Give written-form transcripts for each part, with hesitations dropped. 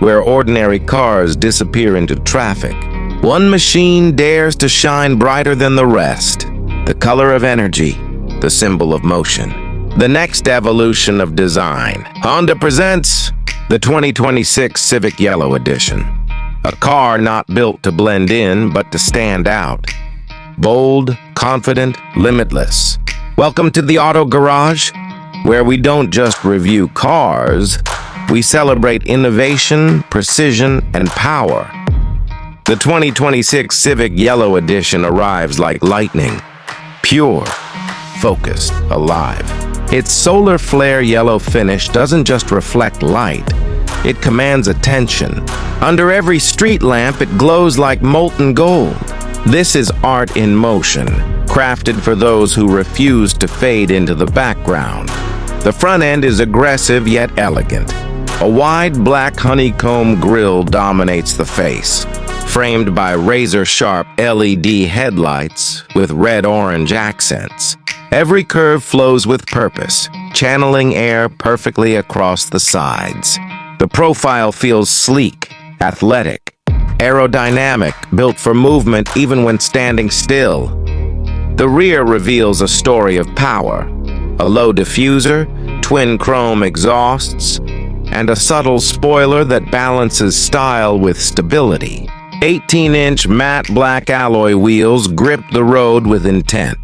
where ordinary cars disappear into traffic, one machine dares to shine brighter than the rest. The color of energy, the symbol of motion. The next evolution of design. Honda presents the 2026 Civic Yellow Edition. A car not built to blend in, but to stand out. Bold, confident, limitless. Welcome to the Auto Garage, where we don't just review cars, we celebrate innovation, precision, and power. The 2026 Civic Yellow Edition arrives like lightning. Pure, focused, alive. Its solar flare yellow finish doesn't just reflect light, it commands attention. Under every street lamp, it glows like molten gold. This is art in motion, crafted for those who refuse to fade into the background. The front end is aggressive yet elegant. A wide black honeycomb grille dominates the face, framed by razor-sharp LED headlights with red-orange accents. Every curve flows with purpose, channeling air perfectly across the sides. The profile feels sleek, athletic, aerodynamic, built for movement even when standing still. The rear reveals a story of power. A low diffuser, twin chrome exhausts, and a subtle spoiler that balances style with stability. 18-inch matte black alloy wheels grip the road with intent.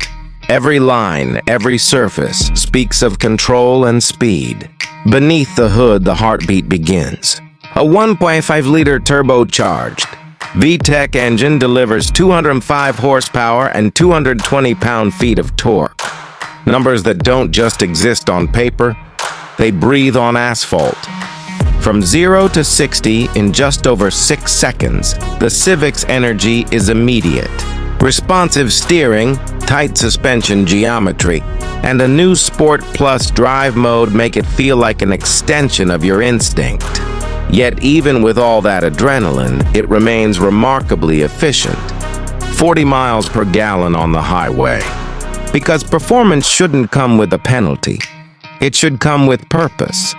Every line, every surface speaks of control and speed. Beneath the hood, the heartbeat begins. A 1.5-liter turbocharged VTEC engine delivers 205 horsepower and 220 pound-feet of torque. Numbers that don't just exist on paper, they breathe on asphalt. From 0 to 60 in just over 6 seconds, the Civic's energy is immediate. Responsive steering, tight suspension geometry, and a new Sport Plus drive mode make it feel like an extension of your instinct. Yet even with all that adrenaline, it remains remarkably efficient. 40 miles per gallon on the highway. Because performance shouldn't come with a penalty. It should come with purpose.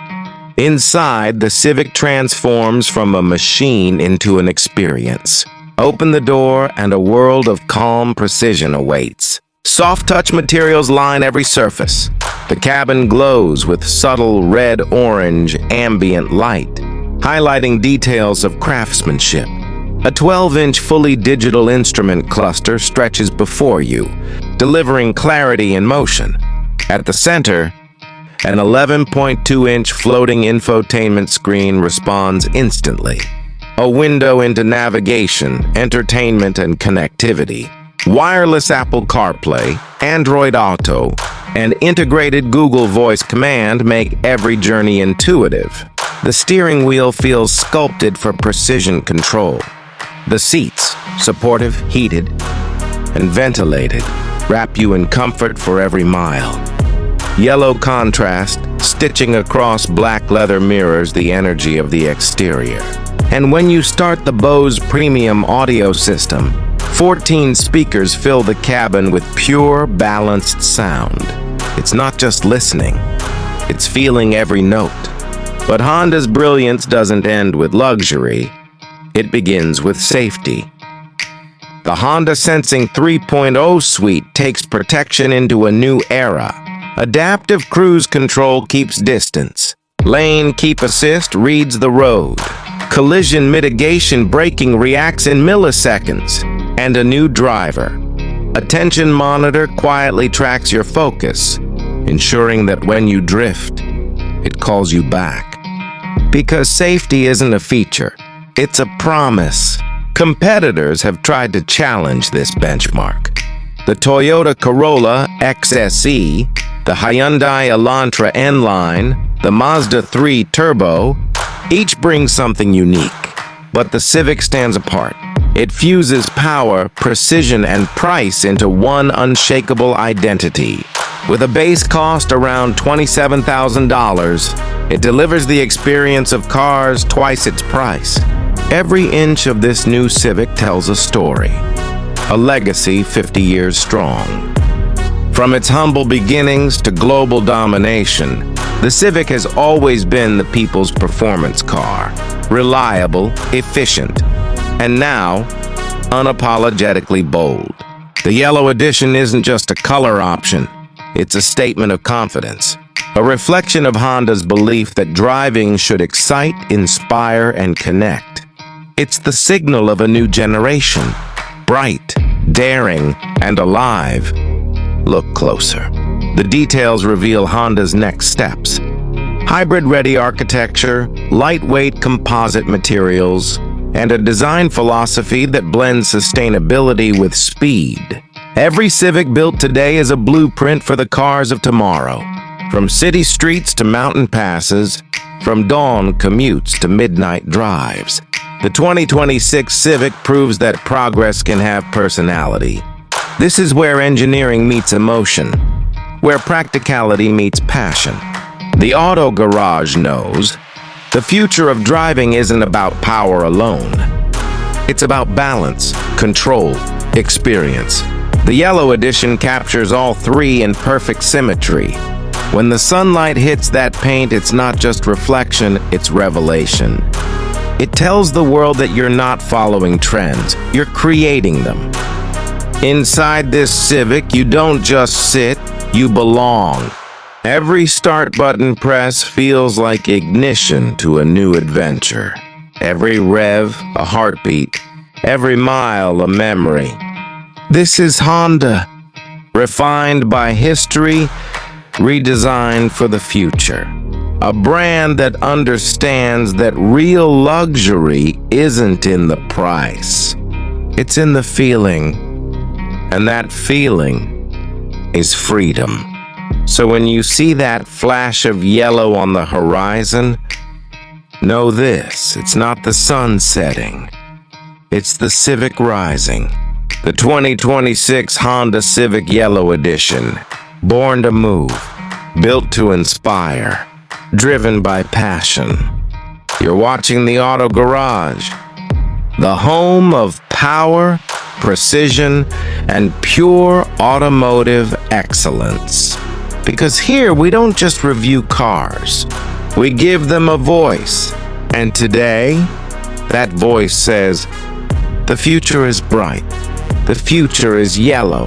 Inside, the Civic transforms from a machine into an experience. Open the door and a world of calm precision awaits. Soft touch materials line every surface. The cabin glows with subtle red-orange ambient light, highlighting details of craftsmanship. A 12-inch fully digital instrument cluster stretches before you, delivering clarity and motion. At the center, an 11.2-inch floating infotainment screen responds instantly. A window into navigation, entertainment, and connectivity. Wireless Apple CarPlay, Android Auto, and integrated Google Voice Command make every journey intuitive. The steering wheel feels sculpted for precision control. The seats, supportive, heated, and ventilated, wrap you in comfort for every mile. Yellow contrast, stitching across black leather mirrors the energy of the exterior. And when you start the Bose premium audio system, 14 speakers fill the cabin with pure, balanced sound. It's not just listening, it's feeling every note. But Honda's brilliance doesn't end with luxury. It begins with safety. The Honda Sensing 3.0 suite takes protection into a new era. Adaptive cruise control keeps distance. Lane keep assist reads the road. Collision mitigation braking reacts in milliseconds. And a new driver. Attention monitor quietly tracks your focus, ensuring that when you drift, it calls you back. Because safety isn't a feature, it's a promise. Competitors have tried to challenge this benchmark. The Toyota Corolla XSE, the Hyundai Elantra N-Line, the Mazda 3 Turbo, each brings something unique. But the Civic stands apart. It fuses power, precision, and price into one unshakable identity. With a base cost around $27,000, it delivers the experience of cars twice its price. Every inch of this new Civic tells a story, a legacy 50 years strong. From its humble beginnings to global domination, the Civic has always been the people's performance car, reliable, efficient, and now unapologetically bold. The Yellow Edition isn't just a color option, it's a statement of confidence, a reflection of Honda's belief that driving should excite, inspire, and connect. It's the signal of a new generation, bright, daring, and alive. Look closer. The details reveal Honda's next steps. Hybrid-ready architecture, lightweight composite materials, and a design philosophy that blends sustainability with speed. Every Civic built today is a blueprint for the cars of tomorrow. From city streets to mountain passes, from dawn commutes to midnight drives, the 2026 Civic proves that progress can have personality. This is where engineering meets emotion, where practicality meets passion. The Auto Garage knows the future of driving isn't about power alone. It's about balance, control, experience. The Yellow Edition captures all three in perfect symmetry. When the sunlight hits that paint, it's not just reflection, it's revelation. It tells the world that you're not following trends, you're creating them. Inside this Civic, you don't just sit, you belong. Every start button press feels like ignition to a new adventure. Every rev, a heartbeat. Every mile, a memory. This is Honda, refined by history, redesigned for the future. A brand that understands that real luxury isn't in the price. It's in the feeling, and that feeling is freedom. So when you see that flash of yellow on the horizon, know this, it's not the sun setting, it's the Civic rising. The 2026 Honda Civic Yellow Edition, born to move, built to inspire, driven by passion. You're watching the Auto Garage, the home of power, precision, and pure automotive excellence. Because here we don't just review cars, we give them a voice. And today, that voice says, the future is bright, the future is yellow,